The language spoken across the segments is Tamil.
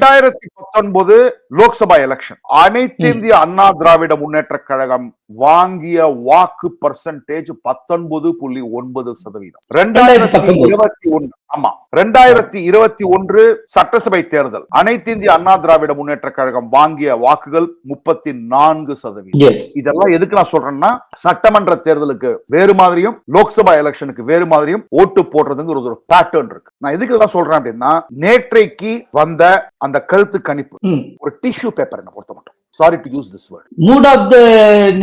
2019 லோக்சபா எலெக்ஷன் அனைத்து இந்திய அண்ணா திராவிட முன்னேற்ற கழகம் வாங்கிய வாக்கு பர்சன்டேஜ் 19.9%. 2021 ஆமா 2021 சட்டசபை தேர்தல் அனைத்து இந்திய அண்ணா திராவிட முன்னேற்ற கழகம் வாங்கிய வாக்குகள் 34%. இதெல்லாம் எதுக்கு நான் சொல்றேன்னா, சட்டமன்ற தேர்தலுக்கு வேறு மாதிரியும் லோக்சபா எலெக்ஷனுக்கு வேறு மாதிரியும் ஓட்டு போடுறதுங்கிற ஒரு பேட்டர்ன் இருக்கு. நான் எதுக்கு தான் சொல்றேன் அப்படின்னா, நேற்றைக்கு வந்த அந்த கருத்து கணிப்பு ஒரு டிஷ்யூ பேப்பர் என்ன பொறுத்த மட்டும். Sorry to use this word. Mood of the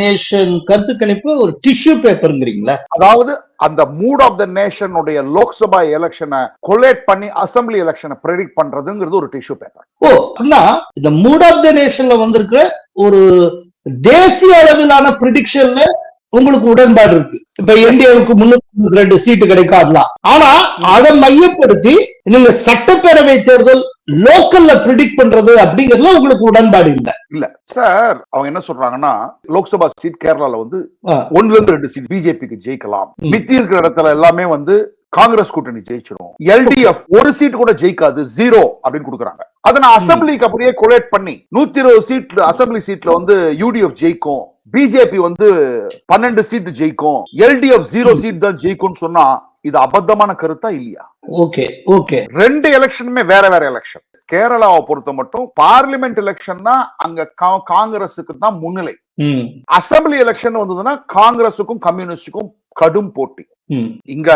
nation கருத்து கணிப்பு ஒரு டிஷ்யூ பேப்பர்ங்கறீங்களா? அதாவது அந்த மூட் ஆஃப் த நேஷன் உடைய லோக்சபா எலெக்ஷனை கொலேட் பண்ணி அசெம்பிளி எலெக்ஷனை பிரெடிக்ட் பண்றதுங்கிறது ஒரு டிஷ்யூ பேப்பர். ஓ, அப்படின்னா இந்த மூட் ஆஃப் த நேஷன்ல வந்திருக்கிற ஒரு தேசிய அளவிலான பிரிடிக்ஷன்ல உங்களுக்கு உடன்பாடு இருக்கு. இப்ப இந்தியாவுக்கு 302 சீட்டு கிடைக்காதுலாம். ஆனா அதை மையப்படுத்தி நீங்க சட்டப்பேரவை தேர்தல் லோக்கல்ல பிரிடிக்ட் பண்றது அப்படிங்கறதுல உங்களுக்கு உடன்பாடு இல்ல சார். அவங்க என்ன சொல்றாங்கன்னா, லோக்சபா சீட் கேரளால வந்து 1-2 சீட் பிஜேபிக்கு ஜெயிக்கலாம், மித்தி இருக்கிற இடத்துல எல்லாமே வந்து காங்கிரஸ் கூட்டணி ஜெயிச்சிரும், எல்டிஎஃப் ஒரு சீட் கூட ஜெயிக்காது, 0 அப்படின்னு கொடுக்குறாங்க. அதை நான் அசெம்பிளிக்கு அப்படியே கொலேட் பண்ணி 120 சீட் அசெம்பிளி சீட்ல வந்து யூடிஎஃப் ஜெயிக்கும், பிஜேபி வந்து 12 சீட் ஜெயிக்கும், எல்டிஎஃப் 0 சீட் தான் ஜெயிக்கும் சொன்னா இது அபத்தமான கருத்தா இல்லையா? Okay okay. 2 எலெக்ஷனுமே வேற வேற எலெக்ஷன். கேரளாவை பொறுத்த மட்டும் பார்லிமெண்ட் எலெக்ஷன்னா அங்க காங்கிரஸுக்கு தான் முன்னிலை. அசெம்பிளி எலெக்ஷன் வந்ததுன்னா காங்கிரஸுக்கும் கம்யூனிஸ்டுக்கும் கடும் போட்டி. இங்க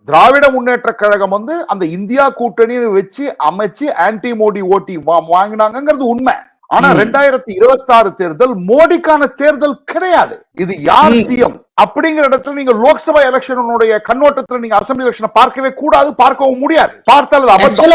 திராவிட முன்னேற்ற கழகம் வந்து அந்த இந்தியா கூட்டணியை வச்சு அமைச்சு ஆன்டி மோடி ஓட்டி வாங்கினாங்கிறது உண்மை. ஆனா 2026 தேர்தல் மோடிக்கான தேர்தல் கிடையாது. இது யார் சிஎம் அப்படிங்கிற இடத்துல நீங்க லோக்சபா எலெக்ஷனுடைய கண்ணோட்டத்துல நீங்க அசெம்பிளி எலெக்ஷனை பார்க்கவே கூடாது, பார்க்கவும் முடியாது. பார்த்தால் அது அபத்தம்.